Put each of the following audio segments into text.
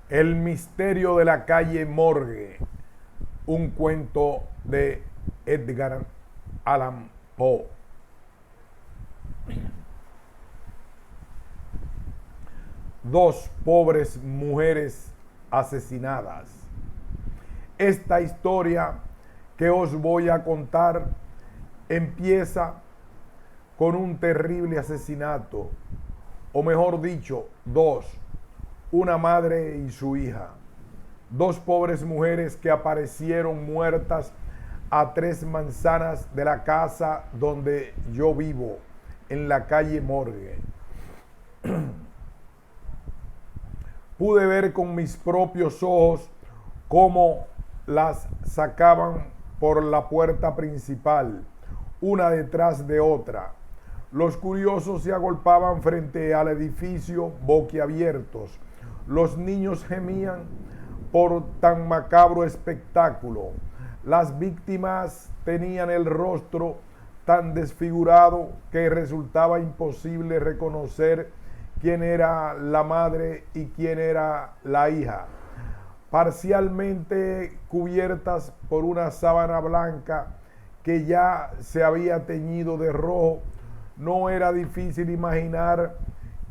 El misterio de la calle Morgue, un cuento de Edgar Allan Poe. Dos pobres mujeres asesinadas. Esta historia que os voy a contar empieza con un terrible asesinato, o mejor dicho, dos, una madre y su hija. Dos pobres mujeres que aparecieron muertas a 3 manzanas de la casa donde yo vivo, en la calle Morgue. Pude ver con mis propios ojos cómo las sacaban por la puerta principal, una detrás de otra. Los curiosos se agolpaban frente al edificio boquiabiertos. Los niños gemían por tan macabro espectáculo. Las víctimas tenían el rostro tan desfigurado que resultaba imposible reconocer quién era la madre y quién era la hija. Parcialmente cubiertas por una sábana blanca que ya se había teñido de rojo, no era difícil imaginar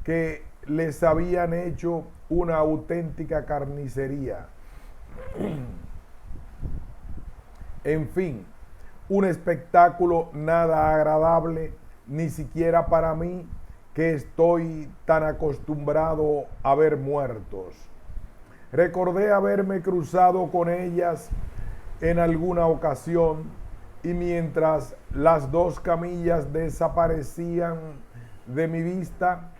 que les habían hecho una auténtica carnicería. En fin, un espectáculo nada agradable, ni siquiera para mí, que estoy tan acostumbrado a ver muertos. Recordé haberme cruzado con ellas en alguna ocasión, y mientras las dos camillas desaparecían de mi vista,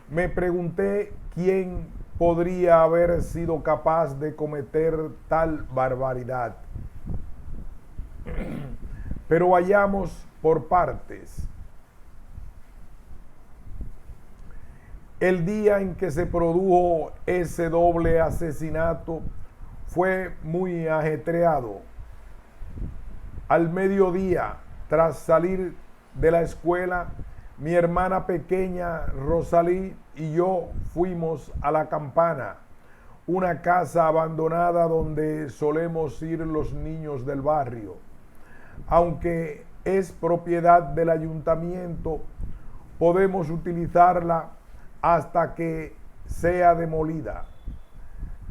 me pregunté quién podría haber sido capaz de cometer tal barbaridad. Pero vayamos por partes. El día en que se produjo ese doble asesinato fue muy ajetreado. Al mediodía, tras salir de la escuela, mi hermana pequeña Rosalí y yo fuimos a La Campana, una casa abandonada donde solemos ir los niños del barrio. Aunque es propiedad del ayuntamiento, podemos utilizarla hasta que sea demolida.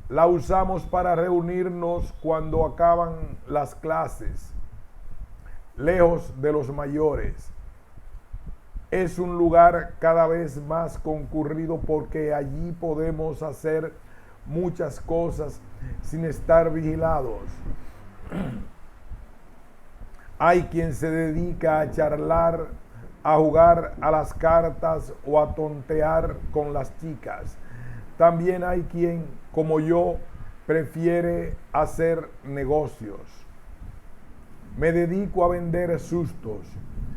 La usamos para reunirnos cuando acaban las clases, lejos de los mayores. Es un lugar cada vez más concurrido porque allí podemos hacer muchas cosas sin estar vigilados. Hay quien se dedica a charlar, a jugar a las cartas o a tontear con las chicas. También hay quien, como yo, prefiere hacer negocios. Me dedico a vender sustos.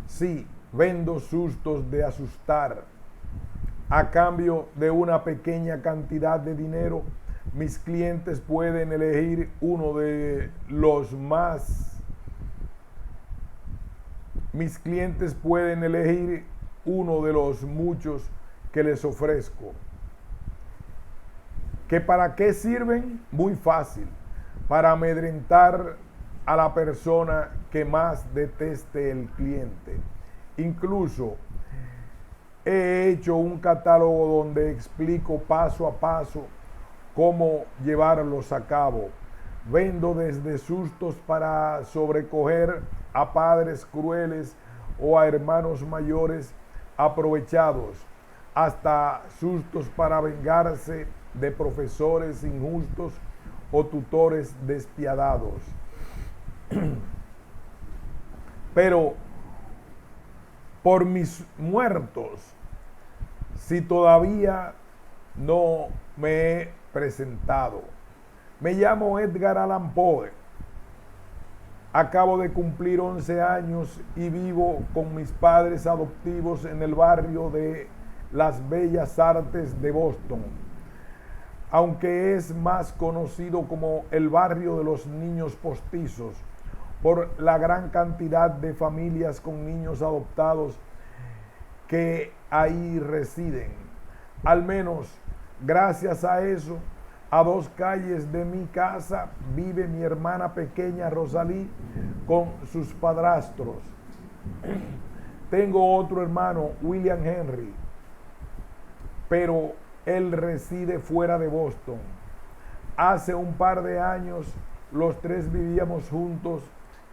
Sí, vendo sustos de asustar. A cambio de una pequeña cantidad de dinero, mis clientes pueden elegir uno de los más Mis clientes pueden elegir uno de los muchos que les ofrezco. ¿Que para qué sirven? Muy fácil. Para amedrentar a la persona que más deteste el cliente. Incluso he hecho un catálogo donde explico paso a paso cómo llevarlos a cabo. Vendo desde sustos para sobrecoger a padres crueles o a hermanos mayores aprovechados, hasta sustos para vengarse de profesores injustos o tutores despiadados. Pero por mis muertos, si todavía no me he presentado. Me llamo Edgar Allan Poe. Acabo de cumplir 11 años y vivo con mis padres adoptivos en el barrio de las Bellas Artes de Boston, aunque es más conocido como el barrio de los niños postizos por la gran cantidad de familias con niños adoptados que ahí residen. Al menos gracias a eso, A 2 calles de mi casa vive mi hermana pequeña Rosalí con sus padrastros. Tengo otro hermano, William Henry, pero él reside fuera de Boston. Hace un par de años los 3 vivíamos juntos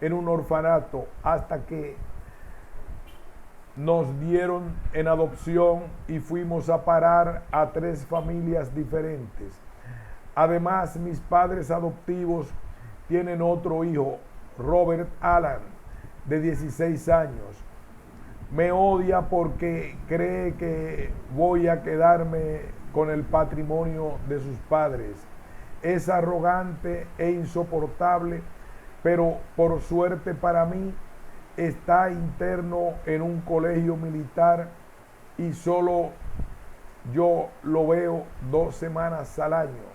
en un orfanato hasta que nos dieron en adopción y fuimos a parar a 3 familias diferentes. Además, mis padres adoptivos tienen otro hijo, Robert Alan, de 16 años. Me odia porque cree que voy a quedarme con el patrimonio de sus padres. Es arrogante e insoportable, pero por suerte para mí está interno en un colegio militar y solo yo lo veo 2 semanas al año.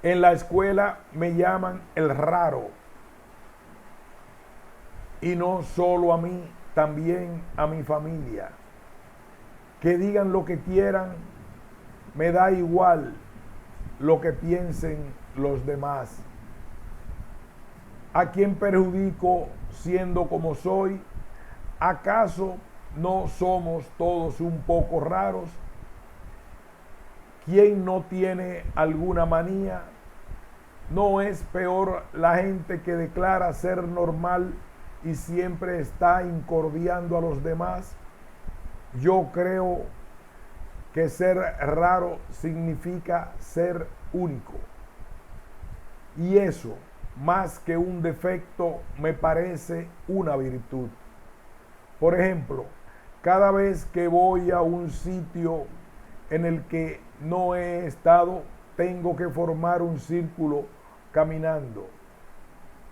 En la escuela me llaman el raro. Y no solo a mí, también a mi familia. Que digan lo que quieran, me da igual lo que piensen los demás. ¿A quién perjudico siendo como soy? ¿Acaso no somos todos un poco raros? ¿Quién no tiene alguna manía? ¿No es peor la gente que declara ser normal y siempre está incordiando a los demás? Yo creo que ser raro significa ser único. Y eso, más que un defecto, me parece una virtud. Por ejemplo, cada vez que voy a un sitio en el que no he estado, tengo que formar un círculo caminando.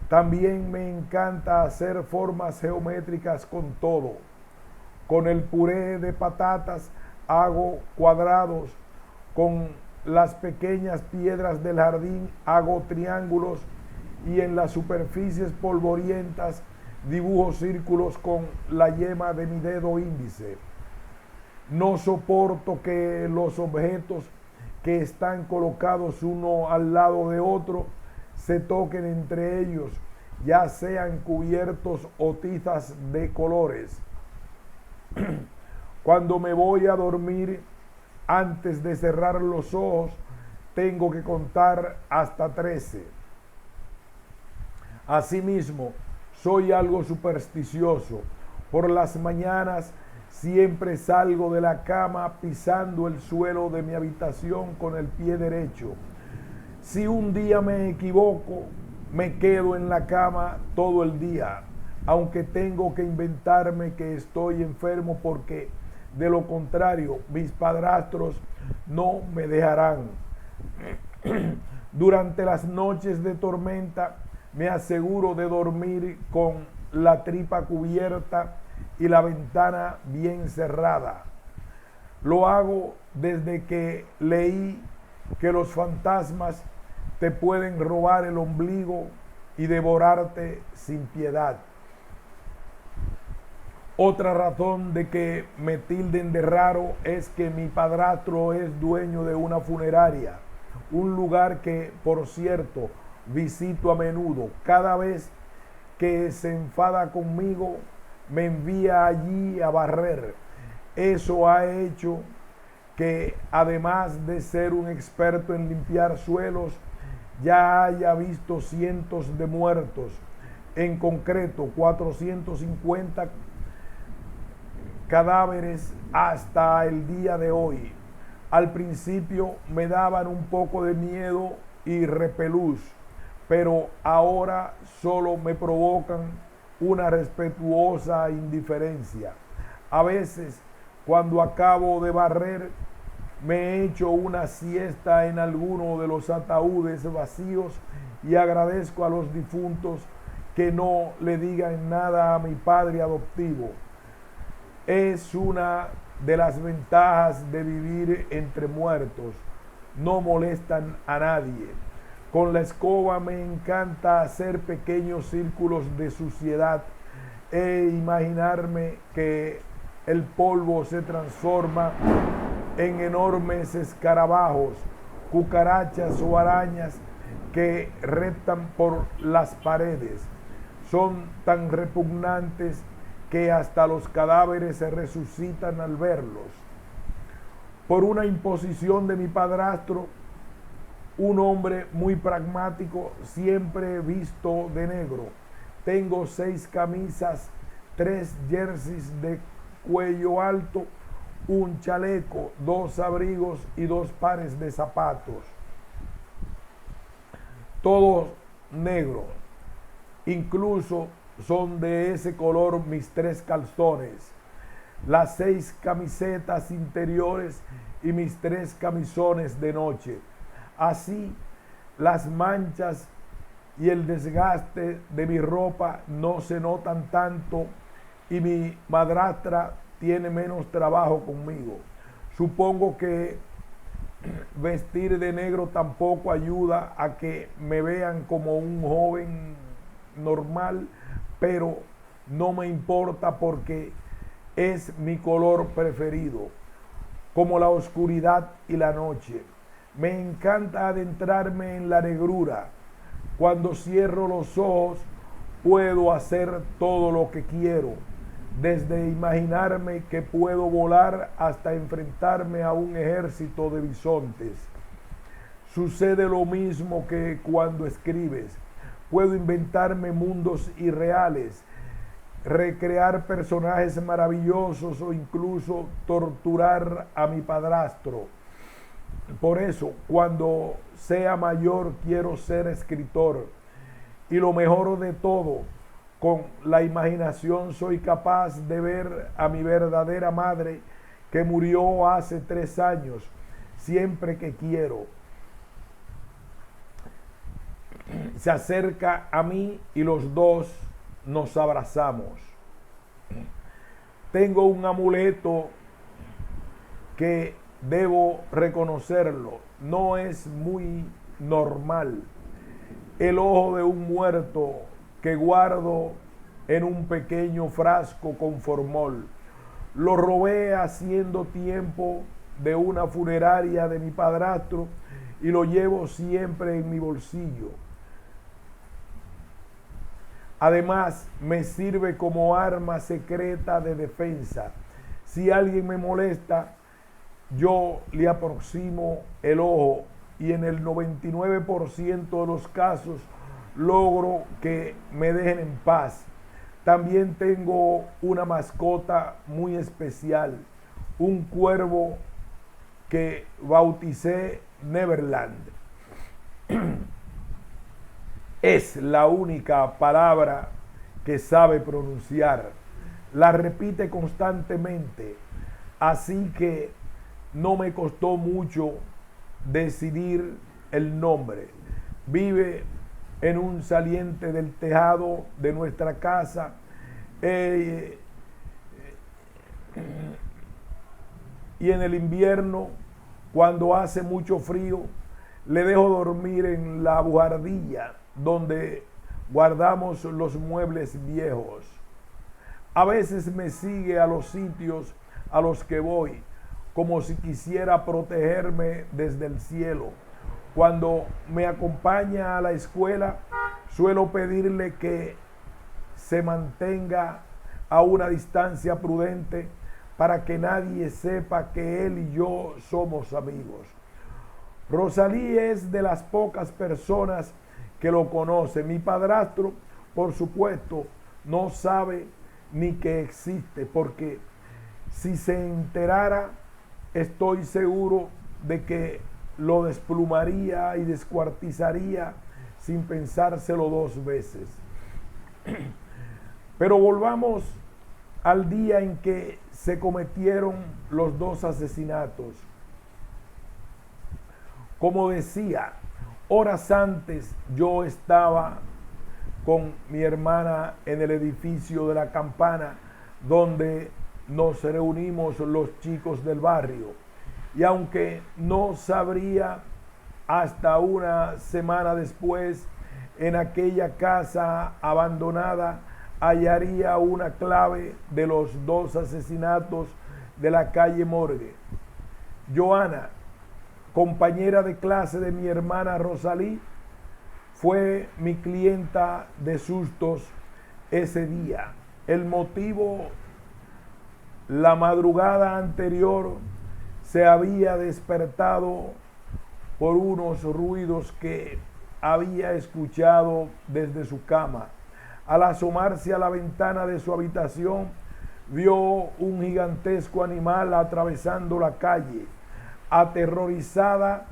También me encanta hacer formas geométricas con todo. Con el puré de patatas hago cuadrados, con las pequeñas piedras del jardín hago triángulos y en las superficies polvorientas dibujo círculos con la yema de mi dedo índice. No soporto que los objetos que están colocados uno al lado de otro se toquen entre ellos, ya sean cubiertos o tizas de colores. Cuando me voy a dormir, antes de cerrar los ojos, tengo que contar hasta 13. Asimismo, soy algo supersticioso. Por las mañanas siempre salgo de la cama pisando el suelo de mi habitación con el pie derecho. Si un día me equivoco, me quedo en la cama todo el día, aunque tengo que inventarme que estoy enfermo porque de lo contrario mis padrastros no me dejarán. Durante las noches de tormenta me aseguro de dormir con la tripa cubierta y la ventana bien cerrada. Lo hago desde que leí que los fantasmas te pueden robar el ombligo y devorarte sin piedad. Otra razón de que me tilden de raro es que mi padrastro es dueño de una funeraria, un lugar que, por cierto, visito a menudo. Cada vez que se enfada conmigo, me envía allí a barrer. Eso ha hecho que, además de ser un experto en limpiar suelos, ya haya visto cientos de muertos, en concreto 450 cadáveres hasta el día de hoy. Al principio me daban un poco de miedo y repelús, pero ahora solo me provocan una respetuosa indiferencia. A veces, cuando acabo de barrer, me echo una siesta en alguno de los ataúdes vacíos y agradezco a los difuntos que no le digan nada a mi padre adoptivo. Es una de las ventajas de vivir entre muertos. No molestan a nadie. Con la escoba me encanta hacer pequeños círculos de suciedad e imaginarme que el polvo se transforma en enormes escarabajos, cucarachas o arañas que reptan por las paredes. Son tan repugnantes que hasta los cadáveres se resucitan al verlos. Por una imposición de mi padrastro, un hombre muy pragmático, siempre visto de negro, tengo 6 camisas, 3 jerseys de cuello alto, un chaleco, 2 abrigos y 2 pares de zapatos. Todos negros. Incluso son de ese color mis 3 calzones, las 6 camisetas interiores y mis 3 camisones de noche. Así, las manchas y el desgaste de mi ropa no se notan tanto y mi madrastra tiene menos trabajo conmigo. Supongo que vestir de negro tampoco ayuda a que me vean como un joven normal, pero no me importa porque es mi color preferido, como la oscuridad y la noche. Me encanta adentrarme en la negrura. Cuando cierro los ojos puedo hacer todo lo que quiero, desde imaginarme que puedo volar hasta enfrentarme a un ejército de bisontes. Sucede lo mismo que cuando escribes. Puedo inventarme mundos irreales, recrear personajes maravillosos o incluso torturar a mi padrastro. Por eso, cuando sea mayor, quiero ser escritor. Y lo mejor de todo, con la imaginación soy capaz de ver a mi verdadera madre, que murió hace 3 años, siempre que quiero. Se acerca a mí y los dos nos abrazamos. Tengo un amuleto que debo reconocerlo, no es muy normal. El ojo de un muerto que guardo en un pequeño frasco con formol. Lo robé haciendo tiempo de una funeraria de mi padrastro y lo llevo siempre en mi bolsillo. Además, me sirve como arma secreta de defensa. Si alguien me molesta, yo le aproximo el ojo y en el 99% de los casos logro que me dejen en paz. También tengo una mascota muy especial, un cuervo que bauticé Neverland. Es la única palabra que sabe pronunciar. La repite constantemente, así que no me costó mucho decidir el nombre. Vive en un saliente del tejado de nuestra casa. Y en el invierno, cuando hace mucho frío, le dejo dormir en la buhardilla donde guardamos los muebles viejos. A veces me sigue a los sitios a los que voy, como si quisiera protegerme desde el cielo. Cuando me acompaña a la escuela, suelo pedirle que se mantenga a una distancia prudente para que nadie sepa que él y yo somos amigos. Rosalí es de las pocas personas que lo conoce. Mi padrastro, por supuesto, no sabe ni que existe, porque si se enterara, estoy seguro de que lo desplumaría y descuartizaría sin pensárselo 2 veces. Pero volvamos al día en que se cometieron los 2 asesinatos. Como decía, horas antes yo estaba con mi hermana en el edificio de la Campana, donde nos reunimos los chicos del barrio. Y aunque no sabría hasta una semana después, en aquella casa abandonada hallaría una clave de los 2 asesinatos de la calle Morgue. Joana, compañera de clase de mi hermana Rosalí, fue mi clienta de sustos ese día. El motivo: la madrugada anterior se había despertado por unos ruidos que había escuchado desde su cama. Al asomarse a la ventana de su habitación, vio un gigantesco animal atravesando la calle. Aterrorizada,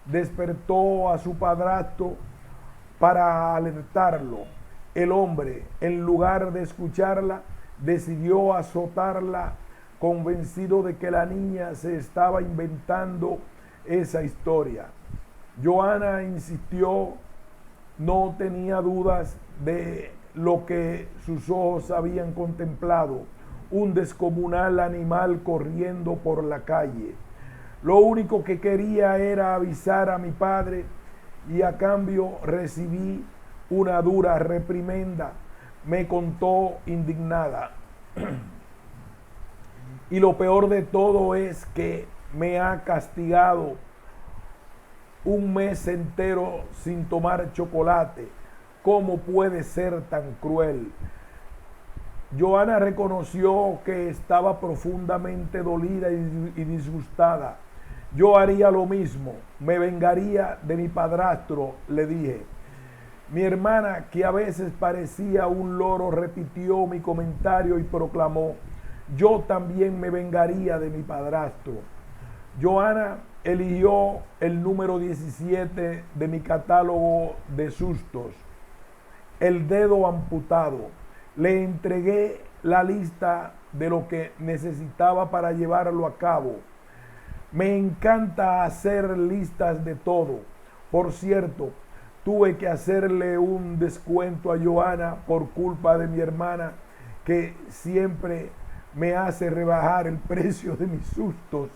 despertó a su padrastro para alertarlo. El hombre, en lugar de escucharla, decidió azotarla, convencido de que la niña se estaba inventando esa historia. Joana insistió, no tenía dudas de lo que sus ojos habían contemplado: un descomunal animal corriendo por la calle. Lo único que quería era avisar a mi padre y a cambio recibí una dura reprimenda, me contó indignada. Y lo peor de todo es que me ha castigado un mes entero sin tomar chocolate. ¿Cómo puede ser tan cruel? Joana reconoció que estaba profundamente dolida y disgustada. Yo haría lo mismo, me vengaría de mi padrastro, le dije. Mi hermana, que a veces parecía un loro, repitió mi comentario y proclamó: yo también me vengaría de mi padrastro. Joana eligió el número 17 de mi catálogo de sustos: el dedo amputado. Le entregué la lista de lo que necesitaba para llevarlo a cabo. Me encanta hacer listas de todo. Por cierto, tuve que hacerle un descuento a Joana por culpa de mi hermana, que siempre me hace rebajar el precio de mis sustos.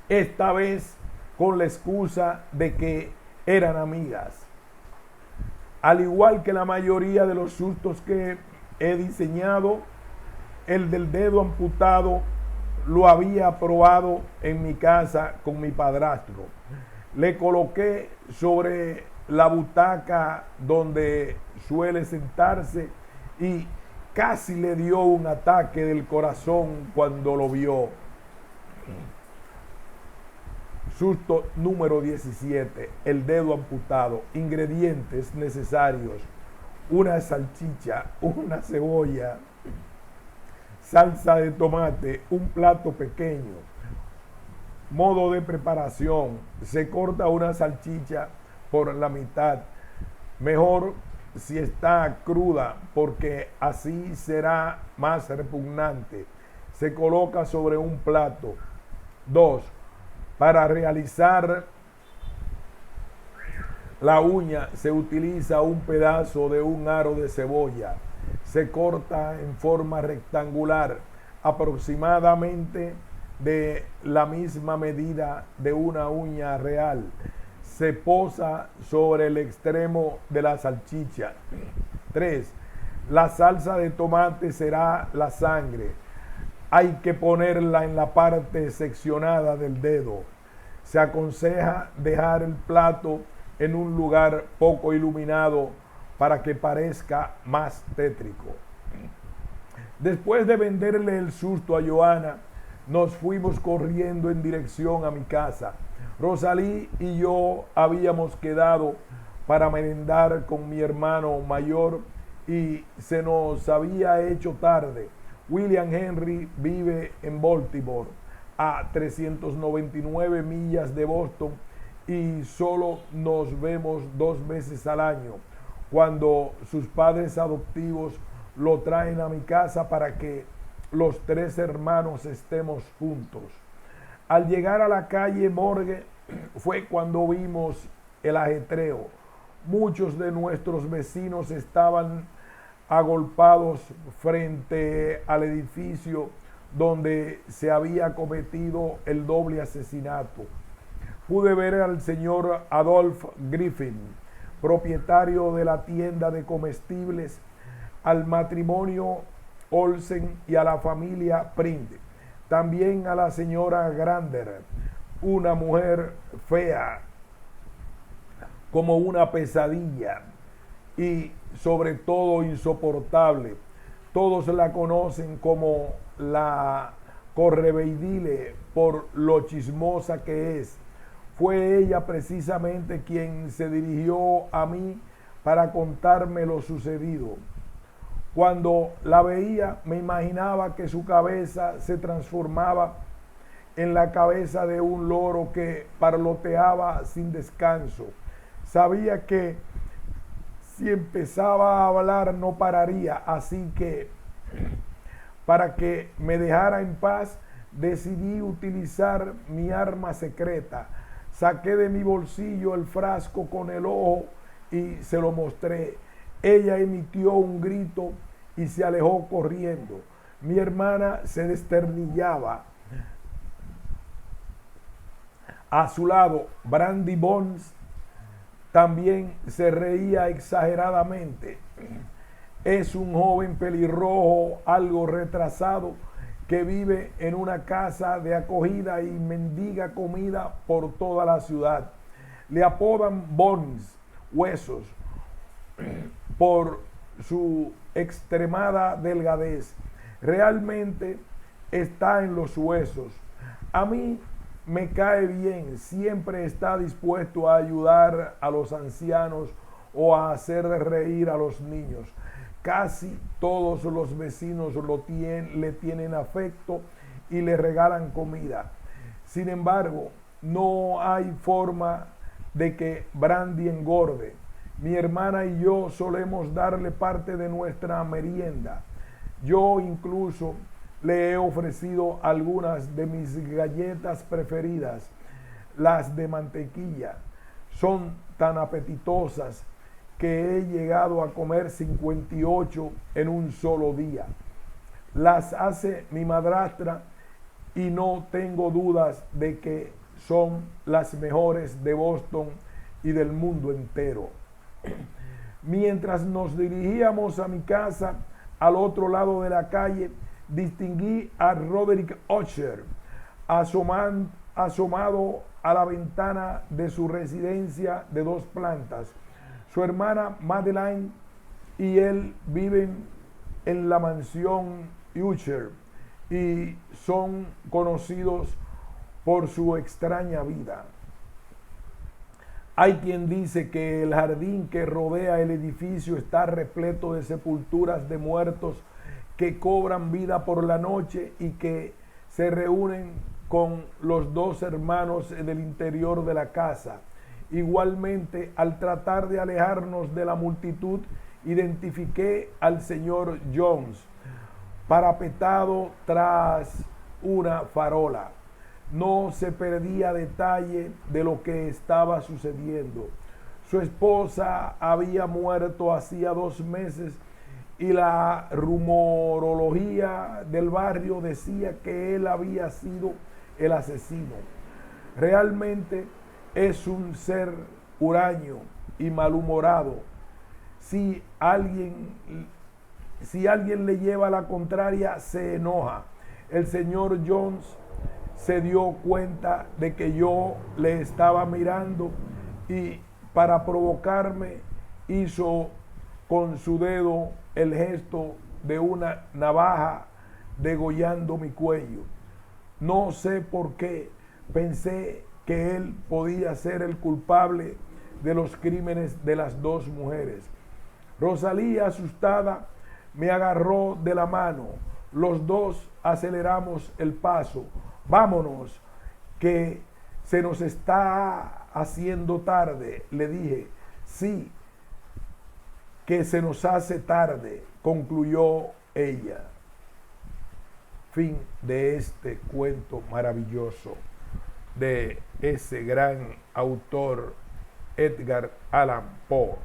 Esta vez con la excusa de que eran amigas. Al igual que la mayoría de los sustos que he diseñado, el del dedo amputado lo había probado en mi casa con mi padrastro. Le coloqué sobre la butaca donde suele sentarse y casi le dio un ataque del corazón cuando lo vio. Susto número 17, el dedo amputado. Ingredientes necesarios: una salchicha, una cebolla, salsa de tomate, un plato pequeño. Modo de preparación: se corta una salchicha por la mitad, mejor si está cruda porque así será más repugnante. Se coloca sobre un plato. 2. Para realizar la uña se utiliza un pedazo de un aro de cebolla. Se corta en forma rectangular, aproximadamente de la misma medida de una uña real. Se posa sobre el extremo de la salchicha. 3. La salsa de tomate será la sangre. Hay que ponerla en la parte seccionada del dedo. Se aconseja dejar el plato en un lugar poco iluminado para que parezca más tétrico. Después de venderle el susto a Joana, nos fuimos corriendo en dirección a mi casa. Rosalí y yo habíamos quedado para merendar con mi hermano mayor y se nos había hecho tarde. William Henry vive en Baltimore, a 399 millas de Boston, y solo nos vemos 2 veces al año, cuando sus padres adoptivos lo traen a mi casa para que los 3 hermanos estemos juntos. Al llegar a la calle Morgue fue cuando vimos el ajetreo. Muchos de nuestros vecinos estaban agolpados frente al edificio donde se había cometido el doble asesinato. Pude ver al señor Adolph Griffin, propietario de la tienda de comestibles, al matrimonio Olsen y a la familia Prinde. También a la señora Grander, una mujer fea como una pesadilla y sobre todo insoportable. Todos la conocen como la Correveidile por lo chismosa que es. Fue ella precisamente quien se dirigió a mí para contarme lo sucedido. Cuando la veía, me imaginaba que su cabeza se transformaba en la cabeza de un loro que parloteaba sin descanso. Sabía que si empezaba a hablar no pararía, así que para que me dejara en paz, decidí utilizar mi arma secreta. Saqué de mi bolsillo el frasco con el ojo y se lo mostré. Ella emitió un grito y se alejó corriendo. Mi hermana se desternillaba. A su lado, Brandy Bones también se reía exageradamente. Es un joven pelirrojo, algo retrasado, que vive en una casa de acogida y mendiga comida por toda la ciudad. Le apodan Bones, huesos, por su extremada delgadez. Realmente está en los huesos. A mí me cae bien, siempre está dispuesto a ayudar a los ancianos o a hacer reír a los niños. Casi todos los vecinos le tienen afecto y le regalan comida. Sin embargo, no hay forma de que Brandy engorde. Mi hermana y yo solemos darle parte de nuestra merienda. Yo incluso le he ofrecido algunas de mis galletas preferidas, las de mantequilla. Son tan apetitosas que he llegado a comer 58 en un solo día. Las hace mi madrastra y no tengo dudas de que son las mejores de Boston y del mundo entero. Mientras nos dirigíamos a mi casa, al otro lado de la calle, distinguí a Roderick Usher asomado a la ventana de su residencia de 2 plantas. Su hermana Madeline y él viven en la mansión Usher y son conocidos por su extraña vida. Hay quien dice que el jardín que rodea el edificio está repleto de sepulturas de muertos que cobran vida por la noche y que se reúnen con los 2 hermanos en el interior de la casa. Igualmente, al tratar de alejarnos de la multitud, identifiqué al señor Jones, parapetado tras una farola. No se perdía detalle de lo que estaba sucediendo. Su esposa había muerto hacía 2 meses y la rumorología del barrio decía que él había sido el asesino. Realmente es un ser huraño y malhumorado. Si alguien le lleva la contraria, se enoja. El señor Jones se dio cuenta de que yo le estaba mirando y para provocarme hizo con su dedo el gesto de una navaja degollando mi cuello. No sé por qué pensé que él podía ser el culpable de los crímenes de las 2 mujeres. Rosalía, asustada, me agarró de la mano. Los 2 aceleramos el paso. Vámonos, que se nos está haciendo tarde, le dije. Sí, que se nos hace tarde, concluyó ella. Fin de este cuento maravilloso de ese gran autor Edgar Allan Poe.